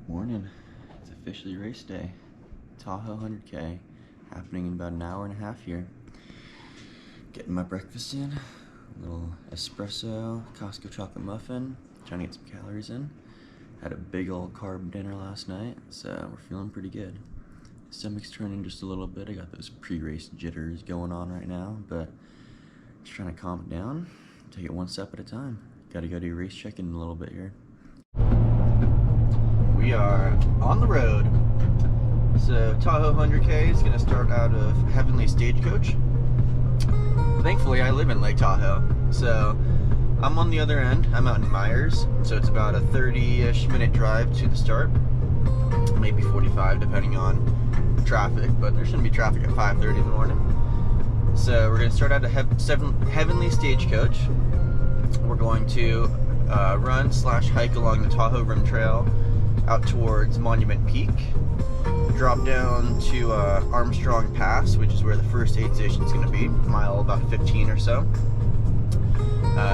Morning. It's officially race day. Tahoe 100K, happening in about an hour and a half here. Getting my breakfast in. A little espresso, Costco chocolate muffin, trying to get some calories in. Had a big old carb dinner last night, so we're feeling pretty good. Stomach's turning just a little bit. I got those pre-race jitters going on right now, but just trying to calm it down, take it one step at a time. Gotta go do race check-in in a little bit here. We are on the road. So Tahoe 100K is gonna start out of Heavenly Stagecoach. Thankfully, I live in Lake Tahoe, so I'm on the other end. I'm out in Myers, so it's about a 30-ish minute drive to the start. Maybe 45, depending on traffic, but there shouldn't be traffic at 5:30 in the morning. So we're gonna start out at Heavenly Stagecoach. We're going to run/hike along the Tahoe Rim Trail out towards Monument Peak, drop down to Armstrong Pass, which is where the first aid station is going to be, mile about 15 or so.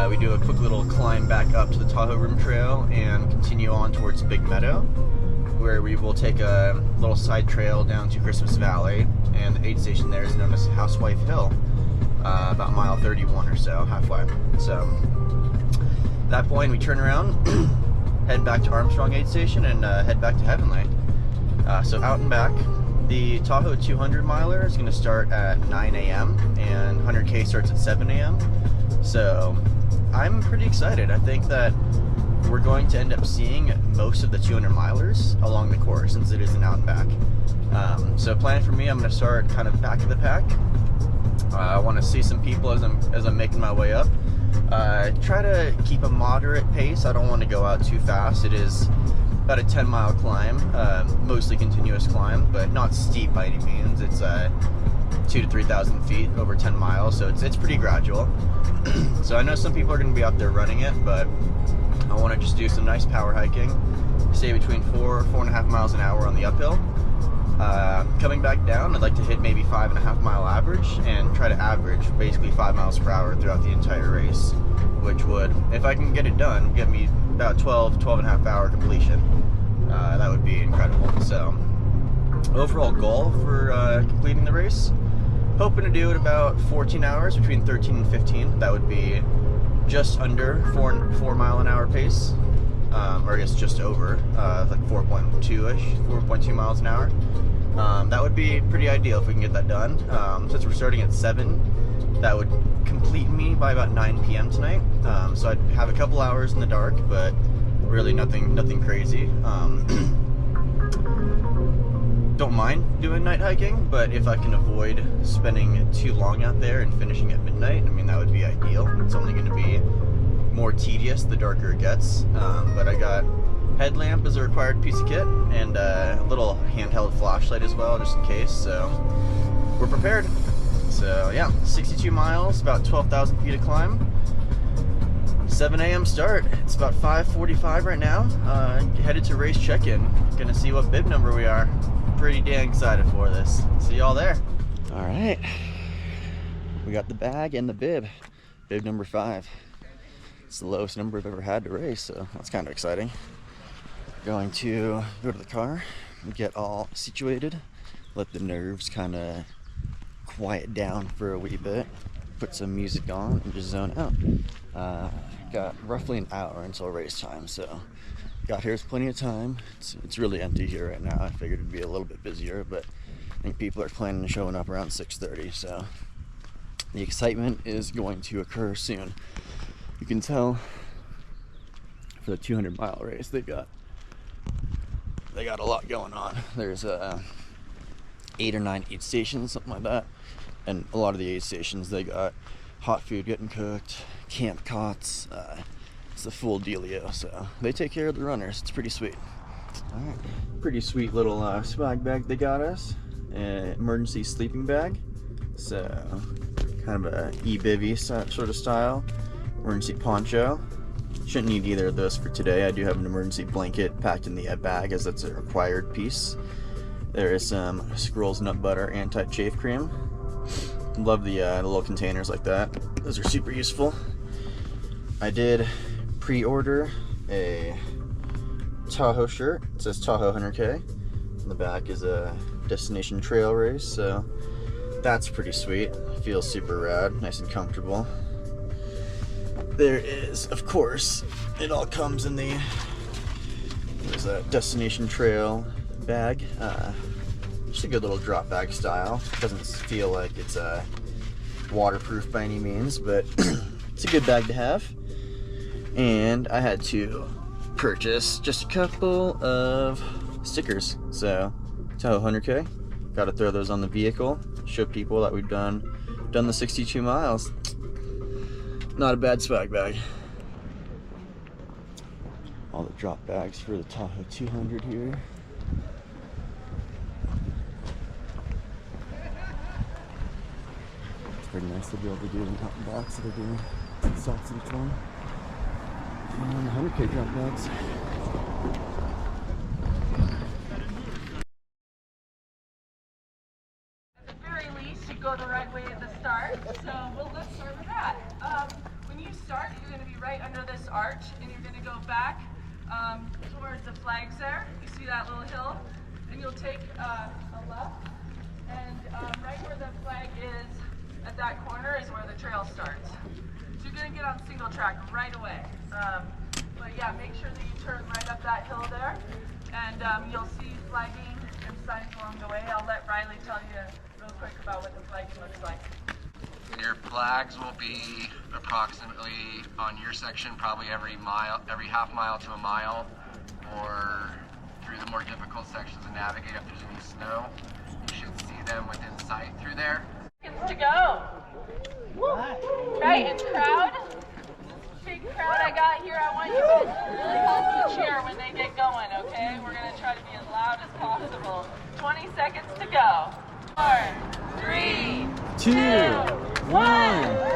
We do a quick little climb back up to the Tahoe Rim Trail and continue on towards Big Meadow, where we will take a little side trail down to Christmas Valley, and the aid station there is known as Housewife Hill, about mile 31 or so, halfway. So at that point we turn around, head back to Armstrong Aid Station, and head back to Heavenly. So out and back. The Tahoe 200 miler is going to start at 9 a.m. and 100K starts at 7 a.m. So I'm pretty excited. I think that we're going to end up seeing most of the 200 milers along the course, since it is an out and back. So plan for me, I'm going to start kind of back of the pack. I want to see some people as I'm making my way up. Try to keep a moderate pace. I don't want to go out too fast. It is about a 10-mile climb, mostly continuous climb, but not steep by any means. It's 2,000 to 3,000 feet over 10 miles, so it's pretty gradual. So I know some people are going to be out there running it, but I want to just do some nice power hiking, stay between 4.5 miles an hour on the uphill. Coming back down, I'd like to hit maybe 5.5 mile average and try to average basically 5 miles per hour throughout the entire race, which would, if I can get it done, get me about 12.5 hour completion. That would be incredible. So overall goal for completing the race, hoping to do it about 14 hours, between 13 and 15. That would be just under 4 mile an hour pace, or I guess just over, like 4.2-ish, 4.2 miles an hour. That would be pretty ideal if we can get that done. Since we're starting at 7, that would complete me by about 9 p.m. tonight. So I'd have a couple hours in the dark, but really nothing crazy. Don't mind doing night hiking, but if I can avoid spending too long out there and finishing at midnight, I mean, that would be ideal. It's only going to be more tedious the darker it gets. But I got headlamp as a required piece of kit, and a little handheld flashlight as well, just in case. So we're prepared. So yeah, 62 miles, about 12,000 feet of climb. 7 a.m. start. It's about 5:45 right now. Headed to race check-in. Gonna see what bib number we are. Pretty dang excited for this. See y'all there. All right, we got the bag and the bib. Bib number 5. It's the lowest number I've ever had to race, so that's kind of exciting. Going to go to the car and get all situated, let the nerves kind of quiet down for a wee bit, put some music on and just zone out. Got roughly an hour until race time, so got here with plenty of time. It's really empty here right now. I figured it'd be a little bit busier, but I think people are planning on showing up around 6:30, so the excitement is going to occur soon. You can tell for the 200 mile race they got a lot going on. There's 8 or 9 aid stations, something like that, and a lot of the aid stations, they got hot food getting cooked, camp cots, it's the full dealio, so they take care of the runners. It's pretty sweet. All right, pretty sweet little swag bag they got us, an emergency sleeping bag, so kind of a e-bivvy sort of style, emergency poncho. Shouldn't need either of those for today. I do have an emergency blanket packed in the bag, as that's a required piece. There is some Squirrel's Nut Butter Anti-Chafe Cream. Love the little containers like that. Those are super useful. I did pre-order a Tahoe shirt. It says Tahoe 100K. On the back is a destination trail race, so that's pretty sweet. Feels super rad, nice and comfortable. There is, of course, it all comes in the, there's a destination trail bag. Just a good little drop bag style. Doesn't feel like it's waterproof by any means, but it's a good bag to have. And I had to purchase just a couple of stickers. So Tahoe 100K, got to throw those on the vehicle, show people that we've done the 62 miles. Not a bad swag bag. All the drop bags for the Tahoe 200 here. It's pretty nice to be able to do an out and box that are doing salts each one. And 100K drop bags. Go the right way at the start, so let's start with that. When you start, you're going to be right under this arch, and you're going to go back towards the flags there. You see that little hill, and you'll take a left, and right where the flag is at that corner is where the trail starts. So you're going to get on single track right away. But yeah, make sure that you turn right up that hill there, and you'll see flagging and signs along the way. I'll let Riley tell you real quick about what the flagging looks like. Your flags will be approximately on your section, probably every half mile to a mile, or through the more difficult sections to navigate if there's any snow. You should see them within sight through there. Seconds to go. Right, and crowd. Big crowd I got here. I want you to really help me cheer when they get going, okay? We're going to try to be as loud as possible. 20 seconds to go. 4, 3, 2, 1.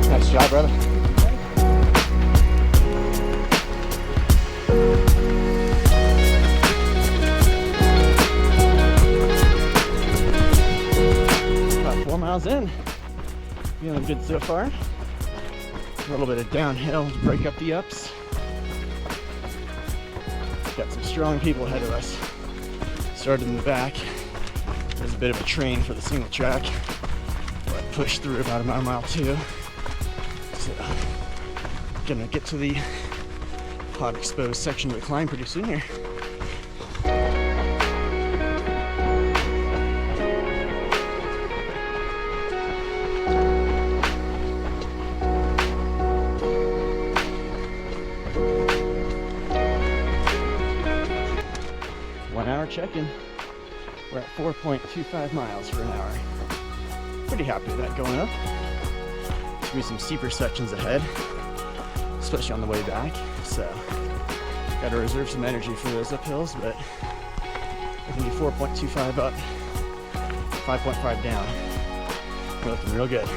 Nice job, brother. About 4 miles in. Feeling good so far. A little bit of downhill to break up the ups. Got some strong people ahead of us. Started in the back. There's a bit of a train for the single track. But pushed through about a mile 2. So, gonna get to the hot exposed section of the climb pretty soon here. Check-in. We're at 4.25 miles for an hour. Pretty happy with that going up. There's gonna be some steeper sections ahead, especially on the way back. So, gotta reserve some energy for those uphills, but I can do 4.25 up, 5.5 down. We're looking real good.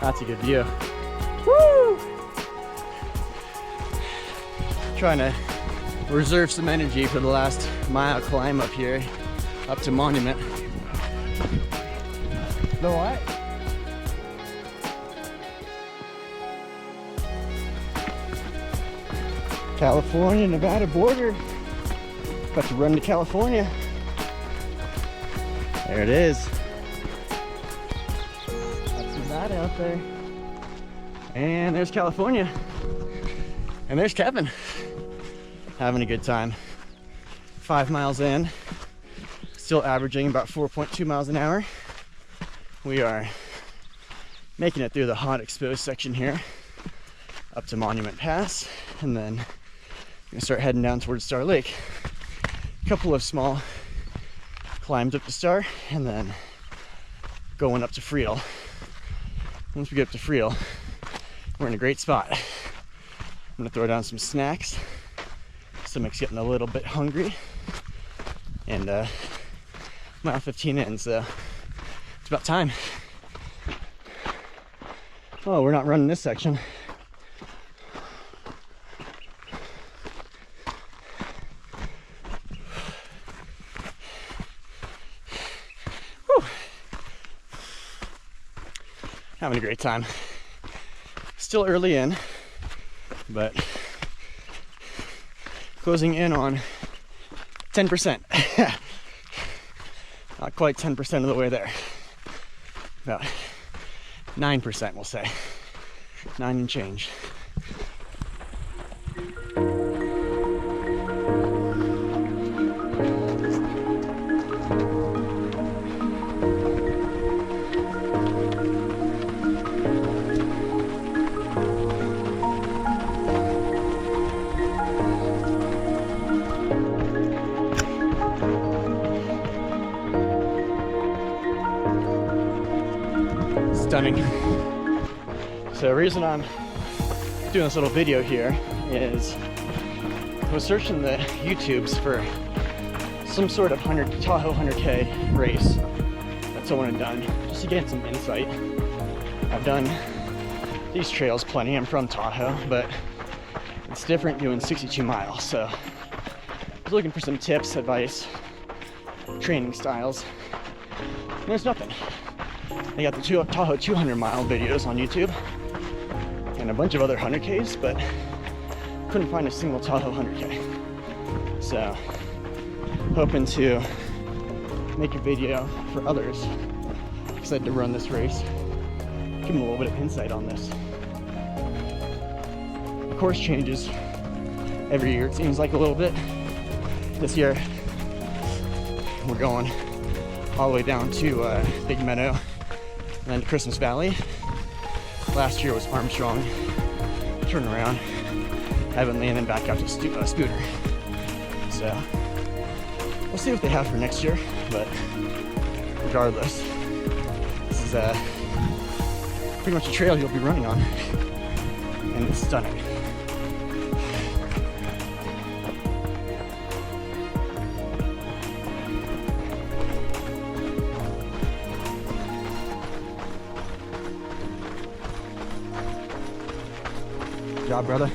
That's a good view. Woo! Trying to reserve some energy for the last mile climb up here, up to Monument. The what? California, Nevada border. About to run to California. There it is. That's Nevada out there. And there's California. And there's Kevin. Having a good time. 5 miles in, still averaging about 4.2 miles an hour. We are making it through the hot exposed section here, up to Monument Pass, and then gonna start heading down towards Star Lake. A couple of small climbs up to Star, and then going up to Friel. Once we get up to Friel, we're in a great spot. I'm gonna throw down some snacks. Stomach's getting a little bit hungry, and mile 15 in, so it's about time. Oh, we're not running this section. Whew. Having a great time. Still early in, but closing in on 10%. Not quite 10% of the way there. About 9%, we'll say. 9 and change. Stunning. So the reason I'm doing this little video here is I was searching the YouTubes for some sort of Tahoe 100K race that someone had done, just to get some insight. I've done these trails plenty. I'm from Tahoe, but it's different doing 62 miles. So I was looking for some tips, advice, training styles. And there's nothing. They got the Tahoe 200-mile videos on YouTube and a bunch of other 100Ks, but couldn't find a single Tahoe 100K. So, hoping to make a video for others excited to run this race, give them a little bit of insight on this. The course changes every year, it seems like a little bit. This year, we're going all the way down to Big Meadow and then to Christmas Valley. Last year was Armstrong, turn around, Heavenly, and then back out to Spooner. So we'll see what they have for next year, but regardless, this is pretty much a trail you'll be running on, and it's stunning. Good job, brother.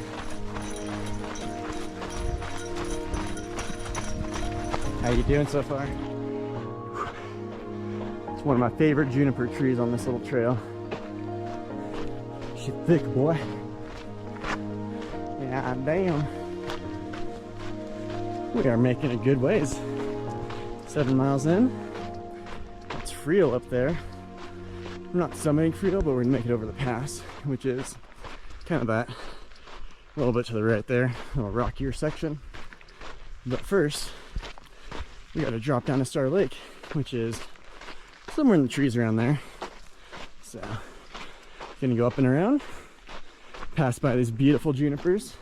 How you doing so far? It's one of my favorite juniper trees on this little trail. She's thick, boy. Yeah, damn. We are making a good ways. 7 miles in. It's Friel up there. We're not summiting Friel, but we're gonna make it over the pass, which is kind of that a little bit to the right there, a little rockier section. But first, we got to drop down to Star Lake, which is somewhere in the trees around there. So, gonna go up and around, pass by these beautiful junipers,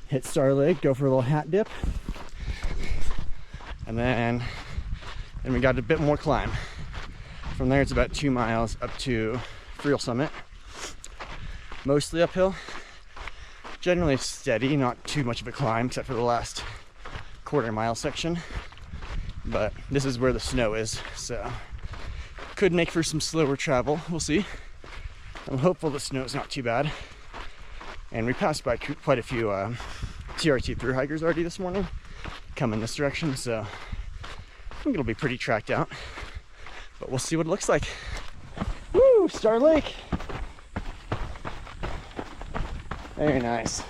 hit Star Lake, go for a little hat dip, and then we got a bit more climb. From there, it's about 2 miles up to Friel Summit. Mostly uphill, generally steady, not too much of a climb except for the last quarter-mile section, but this is where the snow is, so could make for some slower travel. We'll see. I'm hopeful the snow's not too bad, and we passed by quite a few TRT thru hikers already this morning coming this direction, so I think it'll be pretty tracked out, but we'll see what it looks like. Woo! Star Lake! Very nice.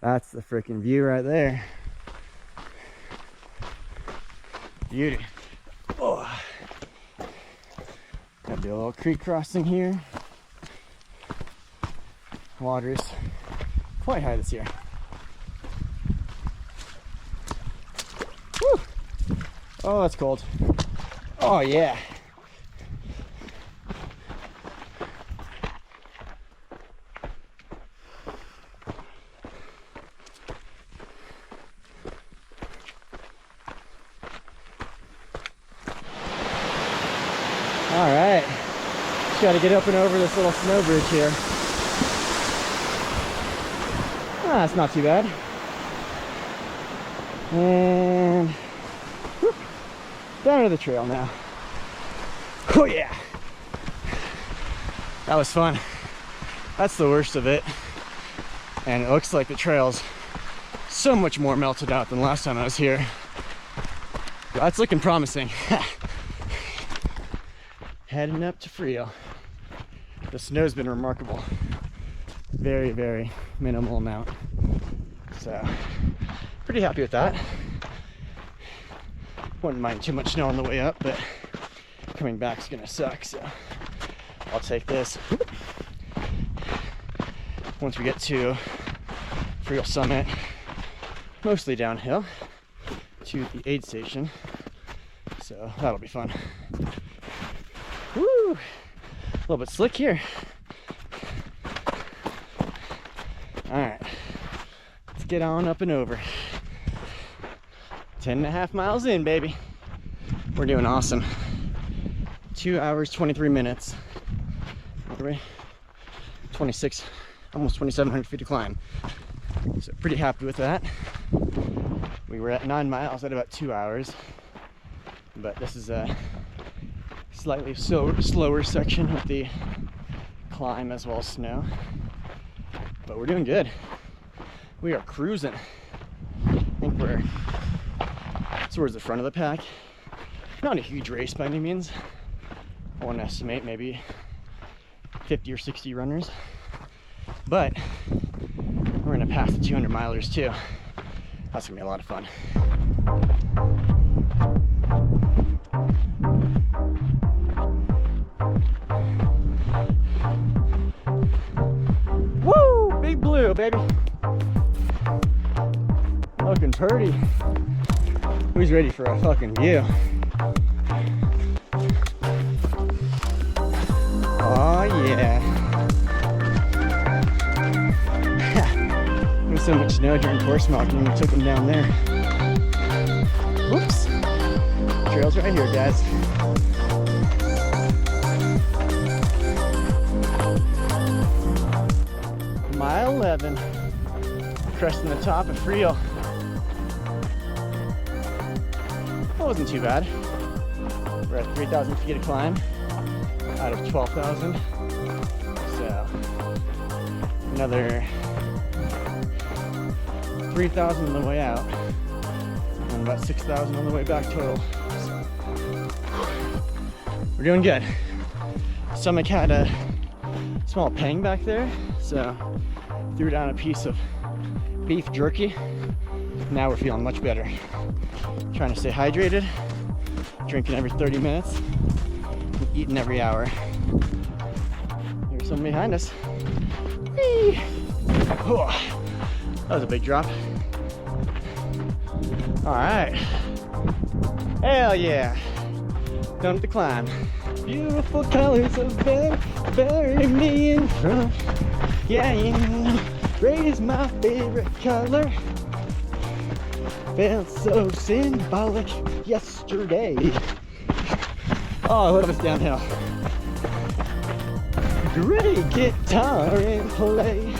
That's the freaking view right there. Beauty. Oh. Gotta do a little creek crossing here. Water's quite high this year. Woo. Oh, that's cold. Oh yeah. Just got to get up and over this little snow bridge here. Ah, it's not too bad. And whoop, down to the trail now. Oh yeah, that was fun. That's the worst of it. And it looks like the trail's so much more melted out than last time I was here. That's looking promising. Heading up to Friel. The snow's been remarkable. Very, very minimal amount. So, pretty happy with that. Wouldn't mind too much snow on the way up, but coming back's gonna suck, so I'll take this. Once we get to Friel Summit, mostly downhill to the aid station, so that'll be fun. Woo! A little bit slick here. Alright, let's get on up and over. 10.5 miles in, baby. We're doing awesome. 2 hours, 23 minutes. 26, almost 2,700 feet to climb. So pretty happy with that. We were at 9 miles at about 2 hours, but this is a slightly slower section with the climb as well as snow. But we're doing good. We are cruising. I think we're towards the front of the pack. Not a huge race by any means. I want to estimate maybe 50 or 60 runners. But we're gonna pass the 200 milers too. That's gonna be a lot of fun. Woo! Big blue, baby. Looking pretty. Who's ready for a fucking view? Oh yeah. There was so much snow during course marking, we took them down there. Whoops. Trail's right here, guys. Mile 11. Cresting the top of Friel. That wasn't too bad. We're at 3,000 feet to climb out of 12,000. So another 3,000 on the way out and about 6,000 on the way back total. So we're doing good. Stomach had a small pang back there, so threw down a piece of beef jerky. Now we're feeling much better. Trying to stay hydrated, drinking every 30 minutes, and eating every hour. Here's someone behind us. Whee! Oh, that was a big drop. All right. Hell yeah. Done with the climb. Beautiful colors of bury me in front. Yeah, yeah. Red is my favorite color. Felt so symbolic yesterday. Oh, I love this downhill. Great guitar and play.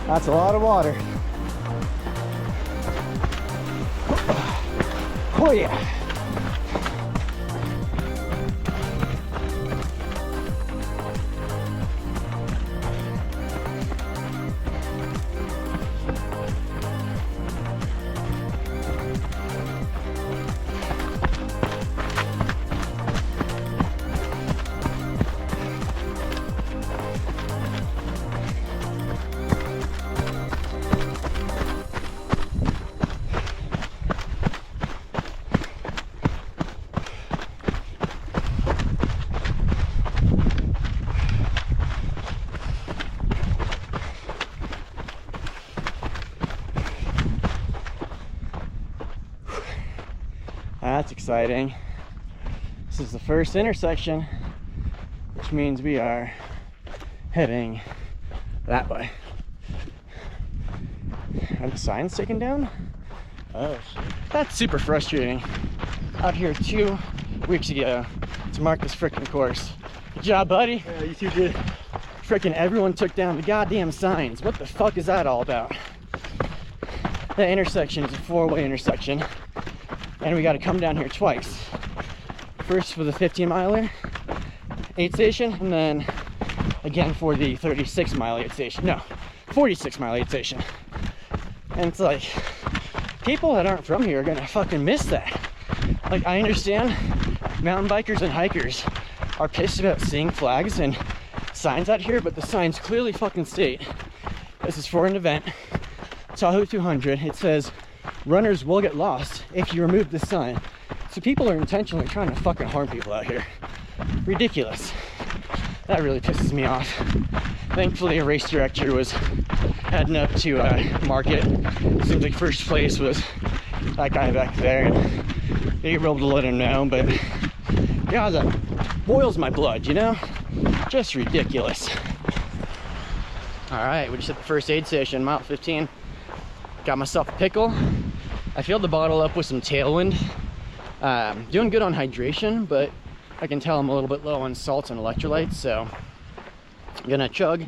That's a lot of water. Oh yeah. That's exciting. This is the first intersection, which means we are heading that way. Are the signs taken down? Oh, that's super frustrating. out here 2 weeks ago to mark this freaking course. Good job, buddy. Yeah, you two did. Freaking everyone took down the goddamn signs. What the fuck is that all about? That intersection is a 4-way intersection, and we got to come down here twice. First for the 15-miler aid station, and then again for the 36-mile aid station. No, 46-mile aid station. And it's like, people that aren't from here are gonna fucking miss that. Like, I understand mountain bikers and hikers are pissed about seeing flags and signs out here, but the signs clearly fucking state this is for an event, Tahoe 200. It says runners will get lost if you remove this sign. So people are intentionally trying to fucking harm people out here. Ridiculous. That really pisses me off. Thankfully, a race director was heading up to mark it. Seems like first place was that guy back there, and they were able to let him know, but yeah, that boils my blood, you know? Just ridiculous. All right, we just hit the first aid station, mile 15. Got myself a pickle. I filled the bottle up with some Tailwind. Doing good on hydration, but I can tell I'm a little bit low on salts and electrolytes, so I'm gonna chug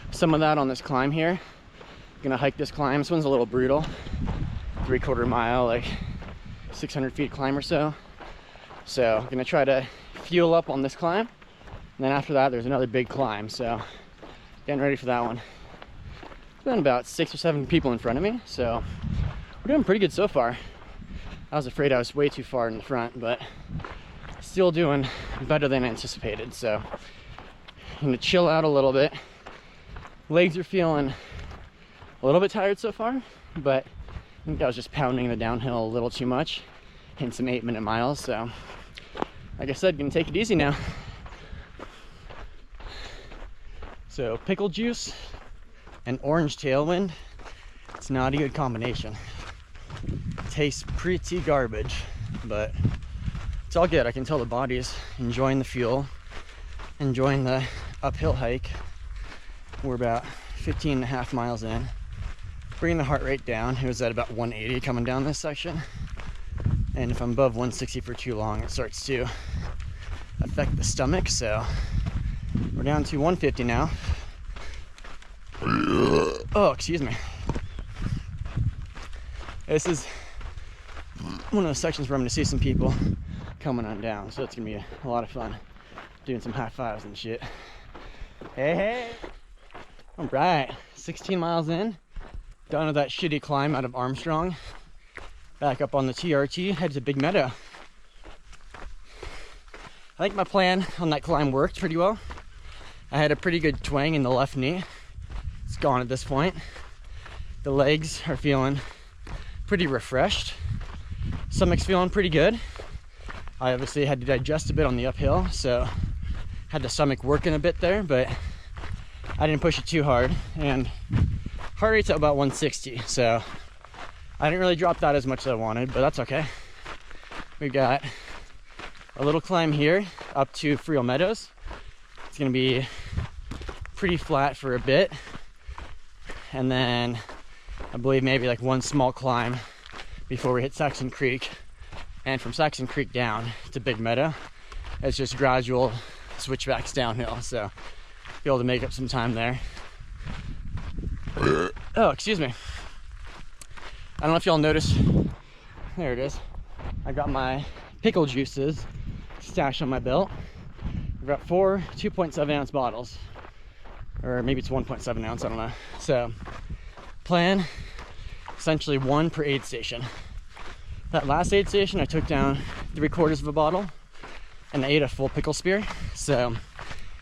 some of that on this climb here. Gonna hike this climb. This one's a little brutal. 3/4 mile, like 600 feet climb or so. So I'm gonna try to fuel up on this climb. And then after that, there's another big climb. So getting ready for that one. There's been about 6 or 7 people in front of me, so we're doing pretty good so far. I was afraid I was way too far in the front, but still doing better than anticipated. So I'm gonna chill out a little bit. Legs are feeling a little bit tired so far, but I think I was just pounding the downhill a little too much, hitting some 8-minute miles. So like I said, gonna take it easy now. So pickle juice and orange Tailwind, it's not a good combination. Tastes pretty garbage, but it's all good. I can tell the body's enjoying the fuel, enjoying the uphill hike. We're about 15.5 miles in. Bringing the heart rate down. It was at about 180 coming down this section. And if I'm above 160 for too long, it starts to affect the stomach. So we're down to 150 now. Oh, excuse me. This is one of those sections where I'm going to see some people coming on down. So it's going to be a lot of fun doing some high fives and shit. Hey, hey. All right, 16 miles in. Done with that shitty climb out of Armstrong. Back up on the TRT, head to Big Meadow. I think my plan on that climb worked pretty well. I had a pretty good twang in the left knee. It's gone at this point. The legs are feeling pretty refreshed. Stomach's feeling pretty good. I obviously had to digest a bit on the uphill, so had the stomach working a bit there, but I didn't push it too hard. And heart rate's at about 160, so I didn't really drop that as much as I wanted, but that's okay. We've got a little climb here up to Friel Meadows. It's gonna be pretty flat for a bit, and then I believe maybe like one small climb before we hit Saxon Creek, and from Saxon Creek down to Big Meadow it's just gradual switchbacks downhill, so be able to make up some time there. Oh, excuse me. I don't know if y'all noticed, there it is. I got my pickle juices stashed on my belt. I've got 4 2.7 ounce bottles, or maybe it's 1.7 ounce, I don't know. So plan essentially 1 per aid station. That last aid station I took down 3/4 of a bottle and I ate a full pickle spear. So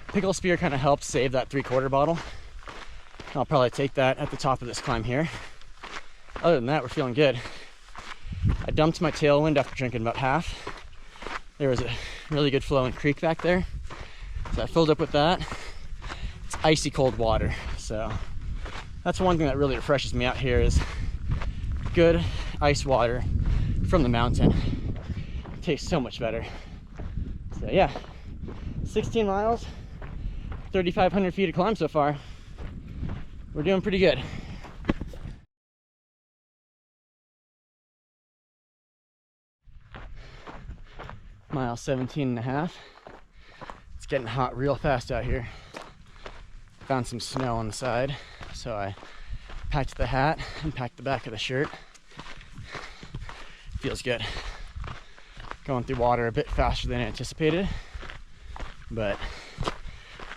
pickle spear kind of helps save that 3/4 bottle. I'll probably take that at the top of this climb here. Other than that, we're feeling good. I dumped my Tailwind after drinking about half. There was a really good flowing creek back there, so I filled up with that. It's icy cold water, so that's one thing that really refreshes me out here, is good ice water from the mountain. It tastes so much better. So yeah, 16 miles, 3,500 feet of climb so far. We're doing pretty good. mile 17 and a half. It's getting hot real fast out here. Found some snow on the side, so I packed the hat and packed the back of the shirt. Feels good. Going through water a bit faster than anticipated, but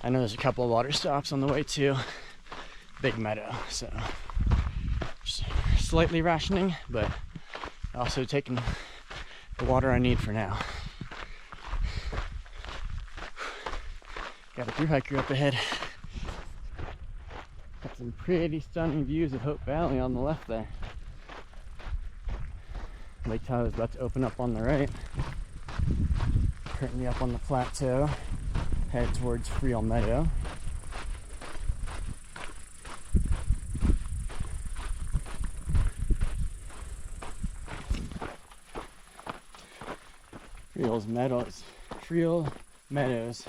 I know there's a couple of water stops on the way to Big Meadow, so just slightly rationing, but also taking the water I need for now. Got a thru hiker up ahead. Got some pretty stunning views of Hope Valley on the left there. Lake Tahoe is about to open up on the right. Currently up on the plateau, head towards Friel Meadow. Friel Meadows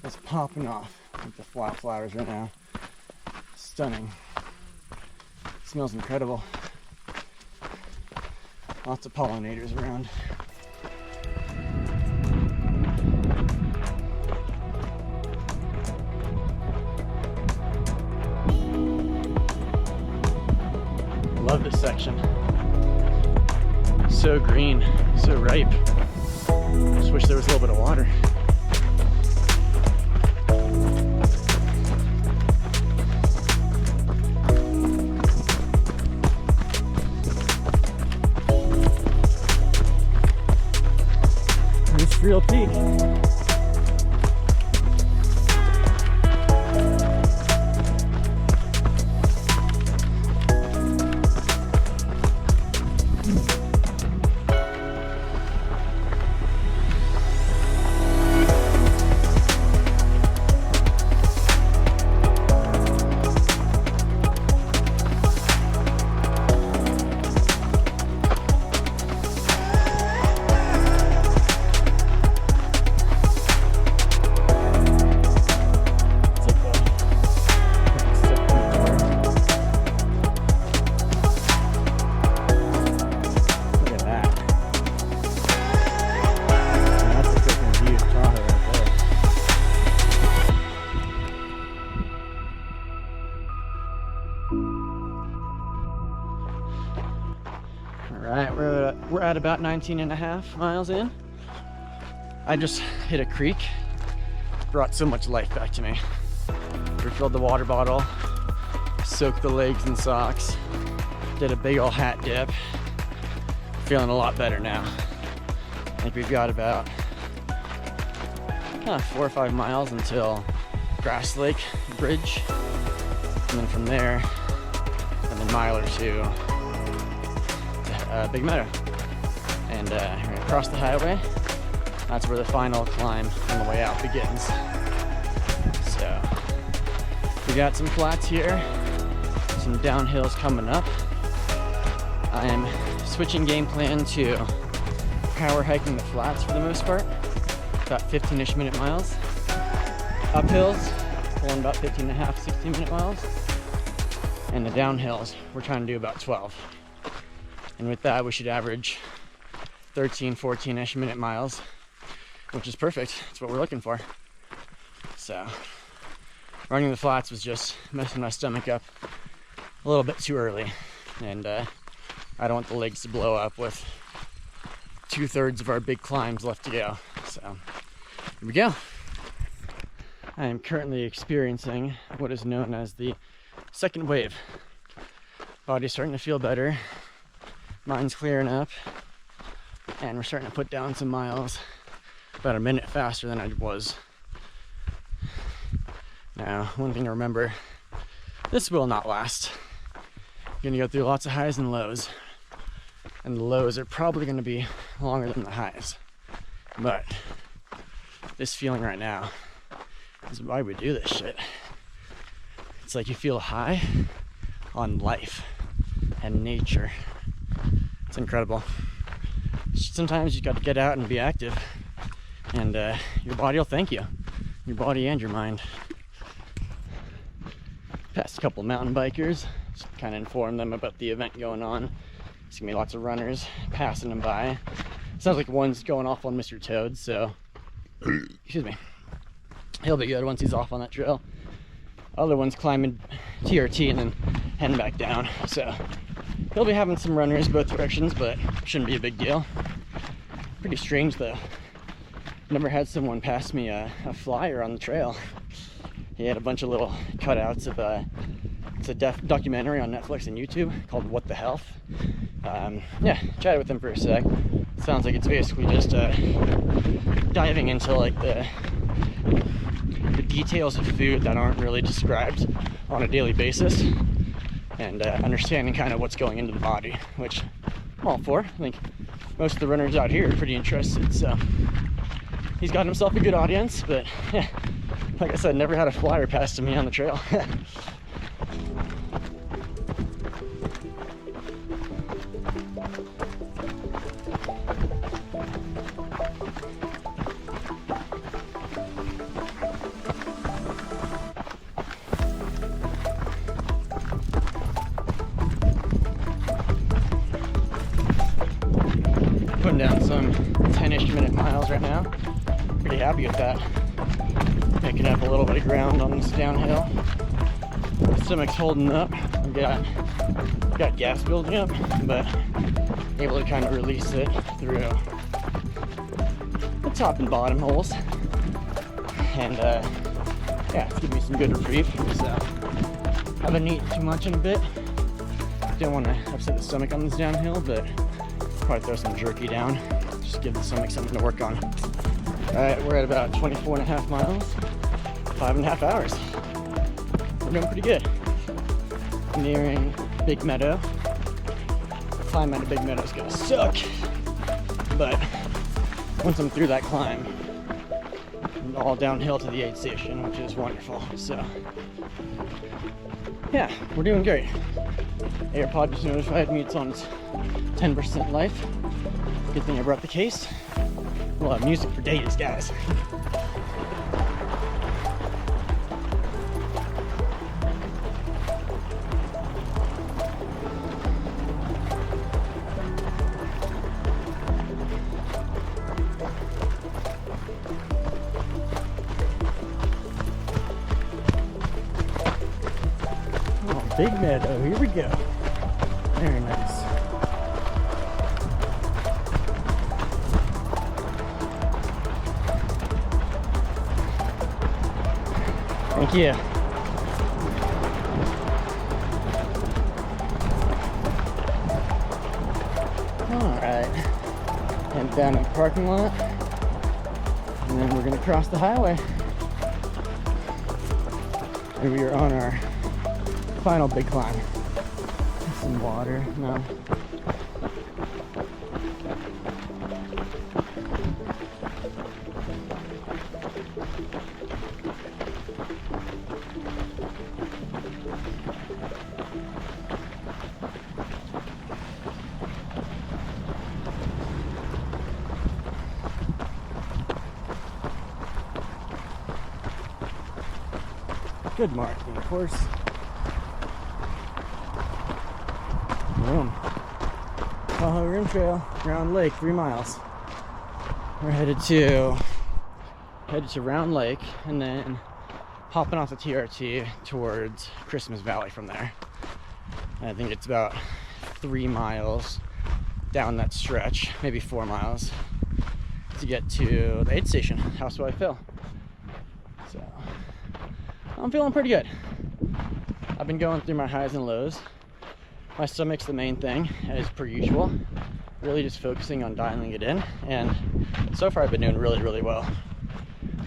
is popping off with the flat flowers right now. Stunning. Smells incredible. Lots of pollinators around. Love this section. So green, so ripe. Just wish there was a little bit of water. Here's Friel Peak. Alright, we're at about 19 and a half miles in. I just hit a creek. Brought so much life back to me. Refilled the water bottle, soaked the legs and socks, did a big old hat dip. Feeling a lot better now. I think we've got about 4 or 5 miles until Grass Lake Bridge, and then from there, and a mile or two to Big Meadow. And we're gonna cross the highway. That's where the final climb on the way out begins. So we got some flats here, some downhills coming up. I am switching game plan to power hiking the flats for the most part, about 15-ish minute miles. Uphills, pulling about 15 and a half, 16 minute miles. And the downhills, we're trying to do about 12. And with that, we should average 13, 14-ish minute miles, which is perfect. That's what we're looking for. So running the flats was just messing my stomach up a little bit too early. And I don't want the legs to blow up with 2/3 of our big climbs left to go. So here we go. I am currently experiencing what is known as the second wave. Body's starting to feel better. Mind's clearing up. And we're starting to put down some miles about a minute faster than I was. Now, one thing to remember, this will not last. You're gonna go through lots of highs and lows. And the lows are probably gonna be longer than the highs. But this feeling right now is why we do this shit. It's like you feel high on life and nature. It's incredible. Sometimes you got to get out and be active, and your body will thank you. Your body and your mind. Passed a couple mountain bikers, just kind of inform them about the event going on. There's gonna be lots of runners passing them by, Sounds like one's going off on Mr. Toad, so excuse me. He'll be good once he's off on that trail. Other one's climbing TRT and then heading back down. So he'll be having some runners both directions, but shouldn't be a big deal. Pretty strange though. Never had someone pass me a flyer on the trail. He had a bunch of little cutouts of it's a documentary on Netflix and YouTube called What the Health. Yeah, chatted with him for a sec. Sounds like it's basically just diving into like the details of food that aren't really described on a daily basis, and understanding kind of what's going into the body, which I'm all for. I think most of the runners out here are pretty interested, so he's got himself a good audience. But yeah, like I said, never had a flyer passed to me on the trail. Putting down some 10-ish minute miles right now. Pretty happy with that. Picking up a little bit of ground on this downhill. The stomach's holding up. I've got gas building up, but able to kind of release it through the top and bottom holes. And yeah, it's giving me some good reprieve. So I haven't eaten too much in a bit. Don't want to upset the stomach on this downhill, but probably throw some jerky down. Just give the stomach something to work on. Alright, we're at about 24.5 miles, 5.5 hours. We're doing pretty good. Nearing Big Meadow. The climb out of Big Meadow is gonna suck, but once I'm through that climb, I'm all downhill to the aid station, which is wonderful. So yeah, we're doing great. AirPod just notified me it's on its 10% life. Good thing I brought the case. We'll have music for days, guys. Oh, Big Meadow, here we go. Very nice. Thank you. Alright. Head down in the parking lot. And then we're going to cross the highway. And we are on our final big climb. Some water. No. Good marking, of course. Boom. Tahoe Rim Trail, Round Lake, 3 miles. We're headed to Round Lake, and then hopping off the TRT towards Christmas Valley from there. And I think it's about 3 miles down that stretch, maybe 4 miles, to get to the aid station, Housewife Hill. So I'm feeling pretty good. I've been going through my highs and lows. My stomach's the main thing, as per usual. Really just focusing on dialing it in, and so far I've been doing really, really well.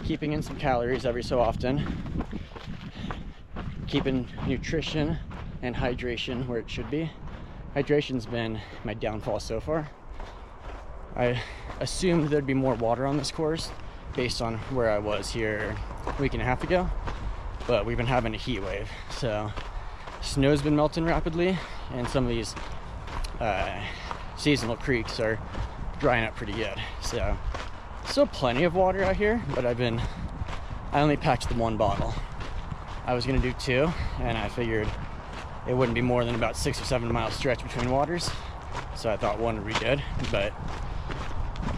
Keeping in some calories every so often. Keeping nutrition and hydration where it should be. Hydration's been my downfall so far. I assumed there'd be more water on this course based on where I was here a week and a half ago, but we've been having a heat wave, so snow's been melting rapidly, and some of these seasonal creeks are drying up pretty good. So still plenty of water out here, but I only packed the 1 bottle. I was gonna do 2, and I figured it wouldn't be more than about 6 or 7 mile stretch between waters, so I thought 1 would be good. But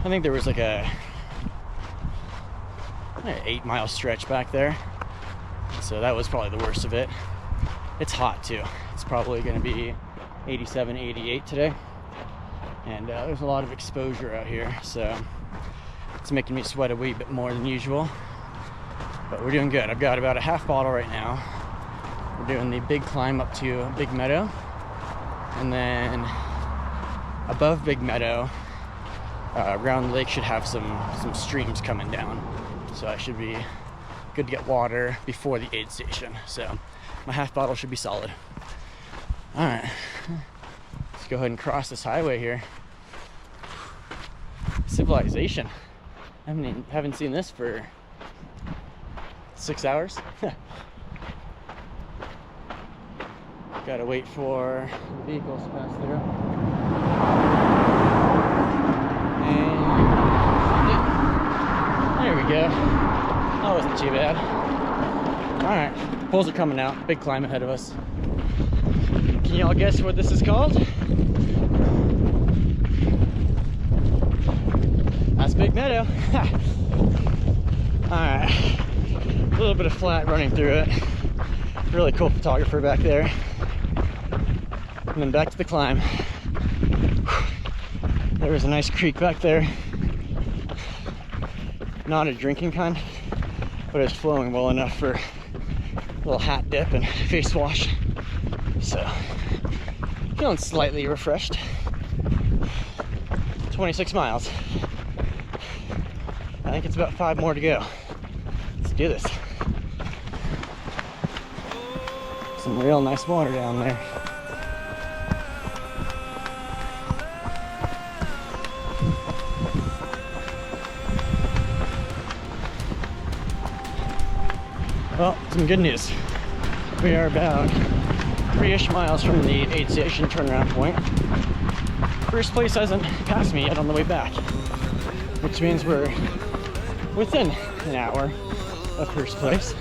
I think there was like an 8-mile stretch back there. So that was probably the worst of it. It's hot too. It's probably going to be 87, 88 today. And there's a lot of exposure out here. So it's making me sweat a wee bit more than usual. But we're doing good. I've got about a half bottle right now. We're doing the big climb up to Big Meadow. And then above Big Meadow, around the lake should have some streams coming down. So I should be good to get water before the aid station. So my half bottle should be solid. All right, let's go ahead and cross this highway here. Civilization. I haven't seen this for 6 hours. Gotta wait for vehicles to pass through. And there we go. That wasn't too bad. Alright, poles are coming out. Big climb ahead of us. Can y'all guess what this is called? That's Big Meadow. Alright. A little bit of flat running through it. Really cool photographer back there. And then back to the climb. There was a nice creek back there. Not a drinking kind, but it's flowing well enough for a little hat dip and face wash. So, feeling slightly refreshed. 26 miles. I think it's about 5 more to go. Let's do this. Some real nice water down there. Well, some good news. We are about 3-ish miles from the aid station turnaround point. First place hasn't passed me yet on the way back, which means we're within an hour of first place.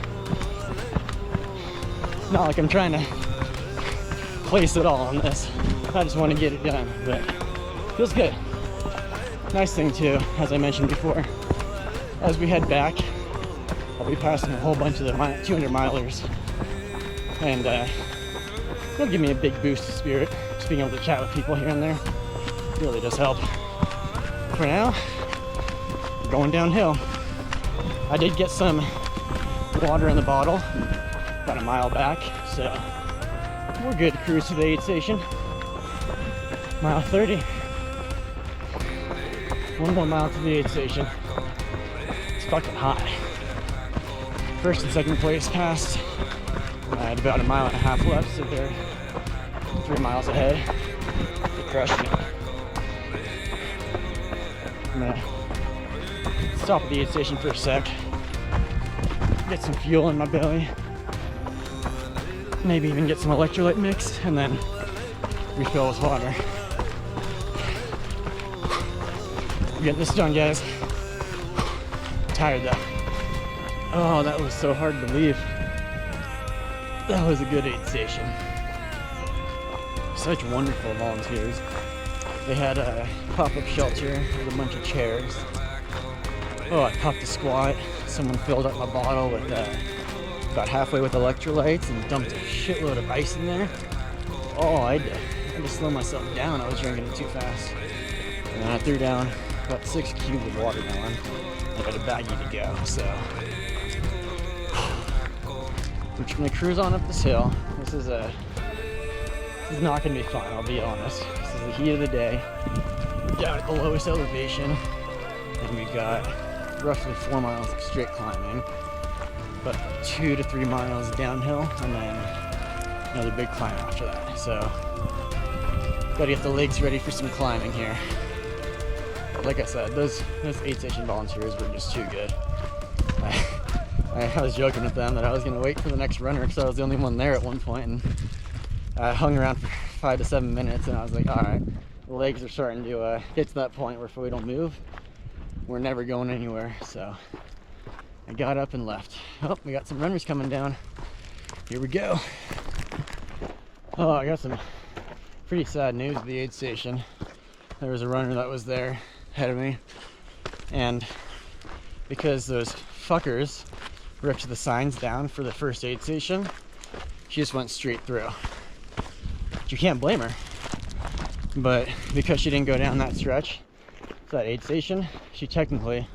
Not like I'm trying to place it all on this. I just want to get it done, but feels good. Nice thing too, as I mentioned before, as we head back, I'll be passing a whole bunch of the 200 milers, and it'll give me a big boost of spirit. Just being able to chat with people here and there really does help. For now, we're going downhill. I did get some water in the bottle about a mile back, so we're good to cruise to the aid station. Mile 30. 1 more mile to the aid station. It's fucking hot. First and second place passed. I had about 1.5 miles left, so they're 3 miles ahead. They're crushing it. I'm gonna stop at the aid station for a sec. Get some fuel in my belly. Maybe even get some electrolyte mix and then refill with water. We're getting this done, guys. Tired though. Oh, that was so hard to leave. That was a good aid station. Such wonderful volunteers. They had a pop-up shelter with a bunch of chairs. Oh, I popped a squat. Someone filled up my bottle with about halfway with electrolytes and dumped a shitload of ice in there. Oh, I had to slow myself down. I was drinking it too fast. And then I threw down about 6 cubes of watermelon. I got a baggie to go, so we're just gonna cruise on up this hill. This is not gonna be fun, I'll be honest. This is the heat of the day. We're down at the lowest elevation, and we've got roughly 4 miles of straight climbing, but 2 to 3 miles downhill, and then another big climb after that. So, gotta get the legs ready for some climbing here. Like I said, those aid station volunteers were just too good. I was joking with them that I was gonna wait for the next runner because I was the only one there at one point, and I hung around for 5 to 7 minutes, and I was like, all right, the legs are starting to get to that point where if we don't move, we're never going anywhere. So I got up and left. Oh, we got some runners coming down. Here we go. Oh, I got some pretty sad news at the aid station. There was a runner that was there, ahead of me, and because those fuckers ripped the signs down for the first aid station, she just went straight through. You can't blame her, but because she didn't go down that stretch to that aid station, she technically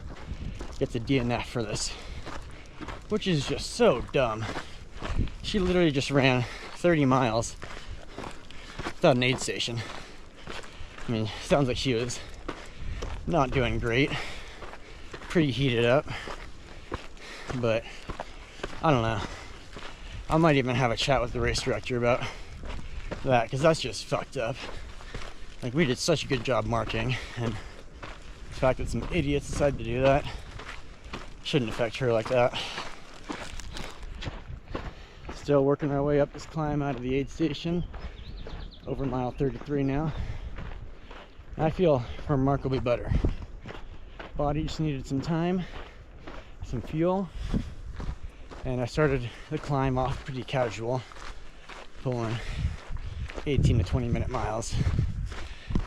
gets a DNF for this, which is just so dumb. She literally just ran 30 miles without an aid station. I mean, sounds like she was not doing great, pretty heated up, but I don't know. I might even have a chat with the race director about that, because that's just fucked up. Like, we did such a good job marking, and the fact that some idiots decided to do that shouldn't affect her like that. Still working our way up this climb out of the aid station, over mile 33 now. I feel remarkably better. Body just needed some time, some fuel, and I started the climb off pretty casual, pulling 18 to 20 minute miles.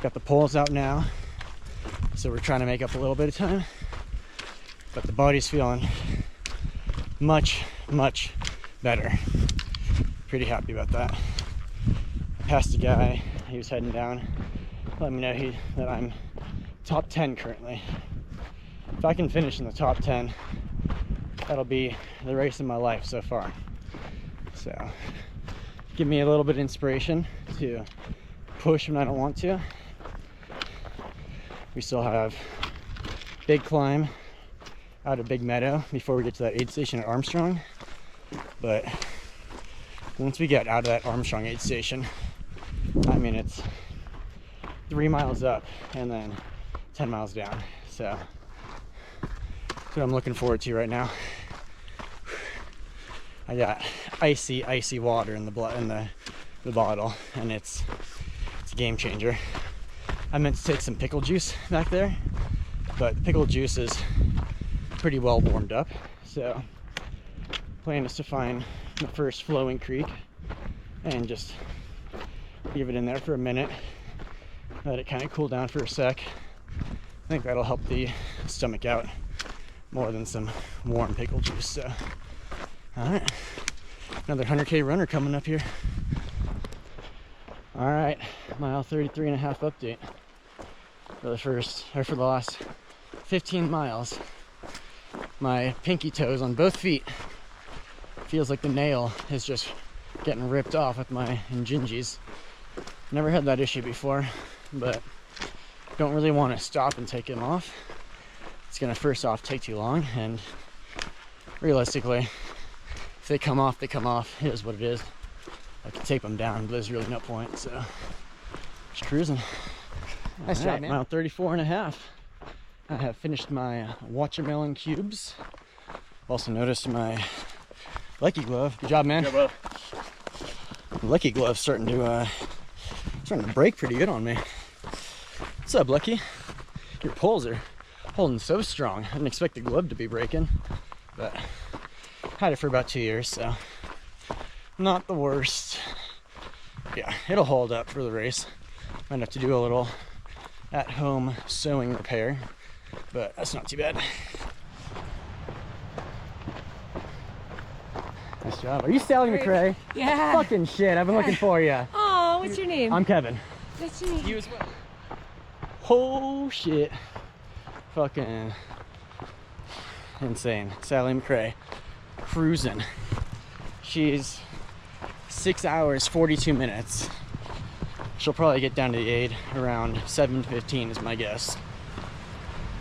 Got the poles out now, so we're trying to make up a little bit of time, but the body's feeling much better. Pretty happy about that. I passed a guy, he was heading down, let me know that I'm top 10 currently. If I can finish in the top 10, that'll be the race of my life so far. So give me a little bit of inspiration to push when I don't want to. We still have big climb out of Big Meadow before we get to that aid station at Armstrong, but once we get out of that Armstrong aid station, I mean, it's 3 miles up and then 10 miles down. So that's what I'm looking forward to right now. I got icy water in the bottle, and it's a game changer. I meant to take some pickle juice back there, but the pickle juice is pretty well warmed up. So plan is to find the first flowing creek and just leave it in there for a minute, let it kind of cool down for a sec. I think that'll help the stomach out more than some warm pickle juice. So all right, another 100K runner coming up here. All right, mile 33 and a half update for the last 15 miles. My pinky toes on both feet feels like the nail is just getting ripped off with my injinges. Never had that issue before, but don't really want to stop and take them off. It's gonna first off take too long, and realistically, if they come off, they come off. It is what it is. I can tape them down, but there's really no point, so just cruising. Nice job, man. Mile 34 and a half. I have finished my watermelon cubes. Also noticed my Lucky Glove. Good job, man. Good job, bro. Lucky Glove's starting to break pretty good on me. What's up, Lucky? Your poles are holding so strong. I didn't expect the glove to be breaking, but had it for about 2 years, so not the worst. Yeah, it'll hold up for the race. Might have to do a little at-home sewing repair, but that's not too bad. Nice job. Are you Sally McRae? Yeah. Fucking shit, I've been looking for you. Oh, what's your name? I'm Kevin. Nice to meet you. You as well. Oh shit. Fucking insane. Sally McRae cruising. She's 6 hours 42 minutes. She'll probably get down to the aid around 7:15 is my guess.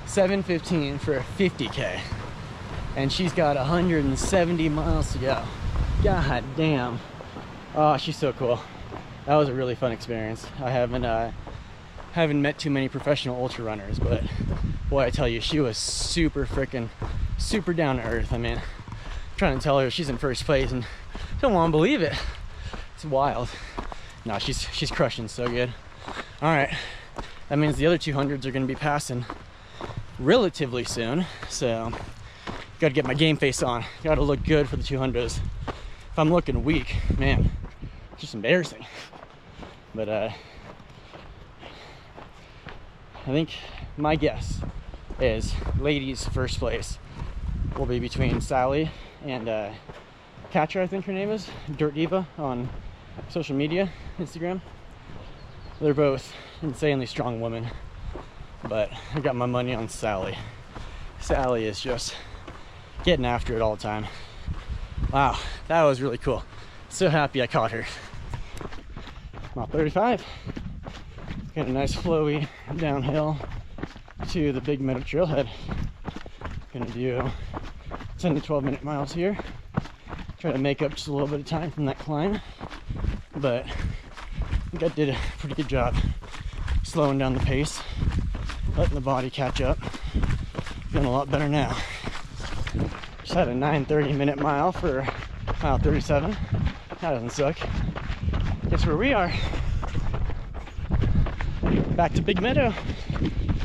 7:15 for a 50K, and she's got 170 miles to go. God damn. Oh, she's so cool. That was a really fun experience. I haven't met too many professional ultra runners, but boy, I tell you, she was super down to earth. I mean, I'm trying to tell her she's in first place and don't want to believe it. It's wild. No, she's crushing so good. All right, that means the other 200s are going to be passing relatively soon, so got to get my game face on. Got to look good for the 200s. If I'm looking weak, man, it's just embarrassing. But I think my guess is ladies first place will be between Sally and Katja, I think her name is, Dirt Diva on social media, Instagram. They're both insanely strong women, but I got my money on Sally. Sally is just getting after it all the time. Wow, that was really cool. So happy I caught her. Mile 35. Got a nice flowy downhill to the Big Meadow trailhead. Gonna do 10 to 12 minute miles here. Try to make up just a little bit of time from that climb, but I think I did a pretty good job slowing down the pace, letting the body catch up. Feeling a lot better now. Just had a 9:30 minute mile for mile 37. That doesn't suck. Guess where we are? Back to Big Meadow.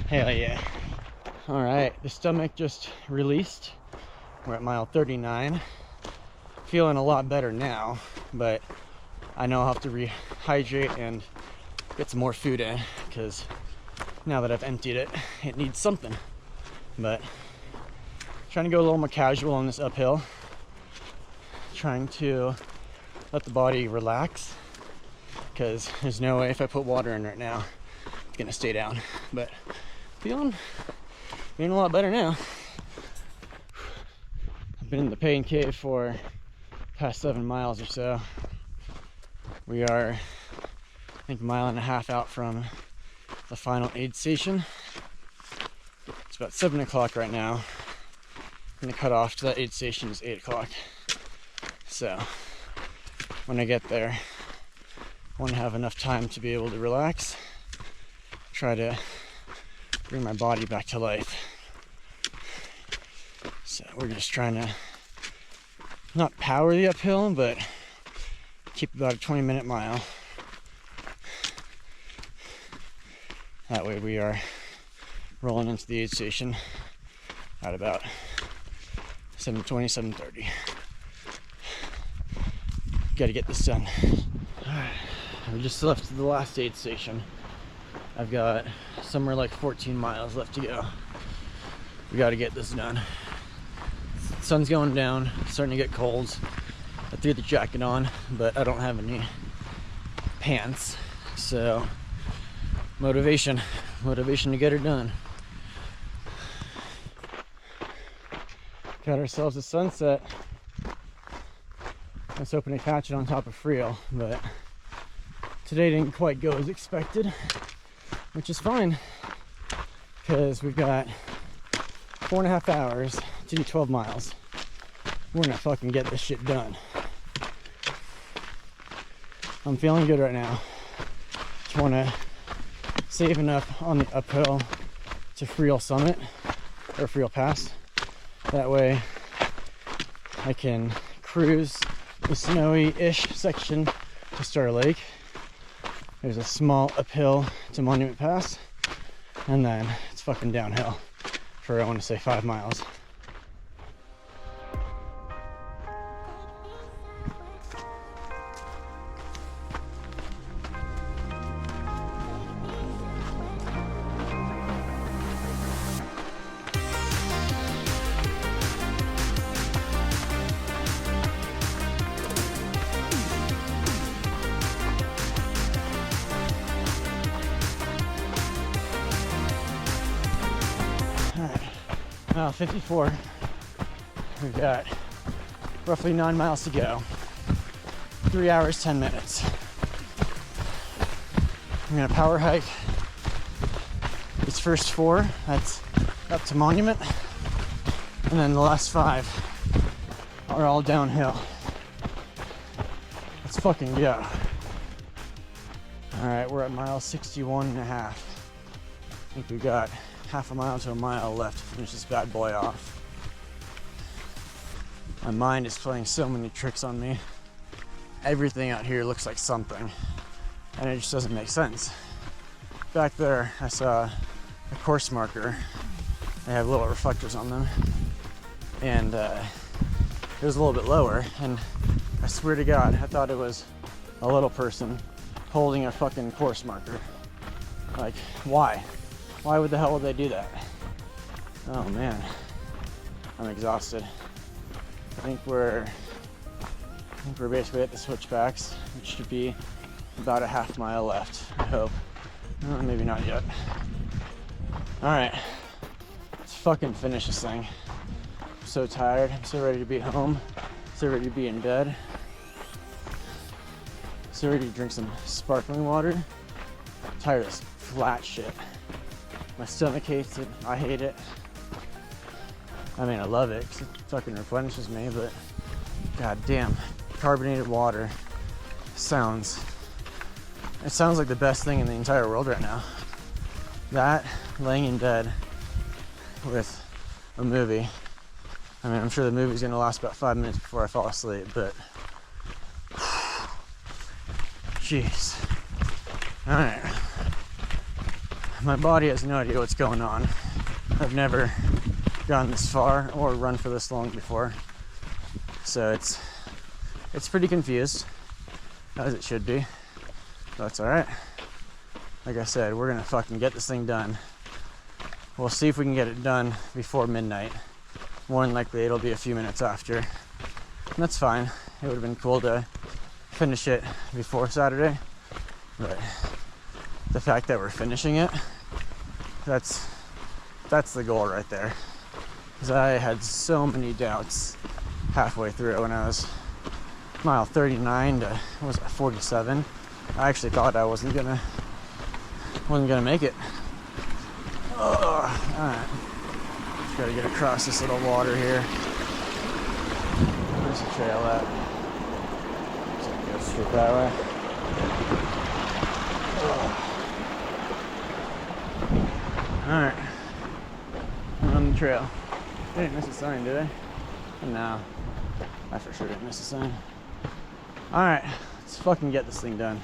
Hell yeah. All right, the stomach just released. We're at mile 39. Feeling a lot better now, but I know I'll have to rehydrate and get some more food in, because now that I've emptied it, it needs something. But trying to go a little more casual on this uphill. Trying to let the body relax, because there's no way if I put water in right now, it's gonna stay down. But feeling a lot better now. I've been in the pain cave for past 7 miles or so. We are, I think, a mile and a half out from the final aid station. It's about 7 o'clock right now, and the cutoff to that aid station is 8 o'clock. So when I get there, I want to have enough time to be able to relax, try to bring my body back to life. So we're just trying to not power the uphill, but keep about a 20-minute mile. That way we are rolling into the aid station at about 7:20, 7:30. Gotta get this done. Alright, we just left the last aid station. I've got somewhere like 14 miles left to go. We gotta get this done. Sun's going down, it's starting to get cold. I threw the jacket on, but I don't have any pants. So, motivation to get her done. Got ourselves a sunset. I was hoping to catch it on top of Friel, but today didn't quite go as expected, which is fine, because we've got 4.5 hours to do 12 miles. We're gonna fucking get this shit done. I'm feeling good right now. Just wanna save enough on the uphill to Friel Summit, or Friel Pass. That way I can cruise the snowy-ish section to Star Lake. There's a small uphill to Monument Pass, and then it's fucking downhill for, I want to say, 5 miles. Mile 54. We've got roughly 9 miles to go. 3 hours, 10 minutes. I'm gonna power hike these first 4, that's up to Monument, and then the last 5 are all downhill. Let's fucking go. Alright, we're at mile 61.5. I think we've got half a mile to a mile left to finish this bad boy off. My mind is playing so many tricks on me. Everything out here looks like something, and it just doesn't make sense. Back there, I saw a course marker. They have little reflectors on them, and it was a little bit lower, and I swear to God, I thought it was a little person holding a fucking course marker. Like, why? Why would the hell would they do that? Oh man, I'm exhausted. I think we're basically at the switchbacks, which should be about a half mile left, I hope. Maybe not yet. Alright, let's fucking finish this thing. I'm so tired, I'm so ready to be home, so ready to be in bed, so ready to drink some sparkling water. I'm tired of this flat shit. My stomach hates it, I hate it. I mean, I love it because it fucking replenishes me, but god damn, carbonated water sounds like the best thing in the entire world right now. That, laying in bed with a movie. I mean, I'm sure the movie's gonna last about 5 minutes before I fall asleep, but jeez. Alright. My body has no idea what's going on. I've never gone this far or run for this long before. So it's pretty confused, as it should be. But that's alright. Like I said, we're gonna fucking get this thing done. We'll see if we can get it done before midnight. More than likely it'll be a few minutes after. And that's fine. It would have been cool to finish it before Saturday. But the fact that we're finishing it, that's the goal right there. Because I had so many doubts halfway through when I was mile 39 to, what was it, 47. I actually thought I wasn't gonna make it. Alright. Just gotta get across this little water here. Where's the trail at? So it goes straight that way. Alright. I'm on the trail. I didn't miss a sign, did I? No. I for sure didn't miss a sign. Alright, let's fucking get this thing done.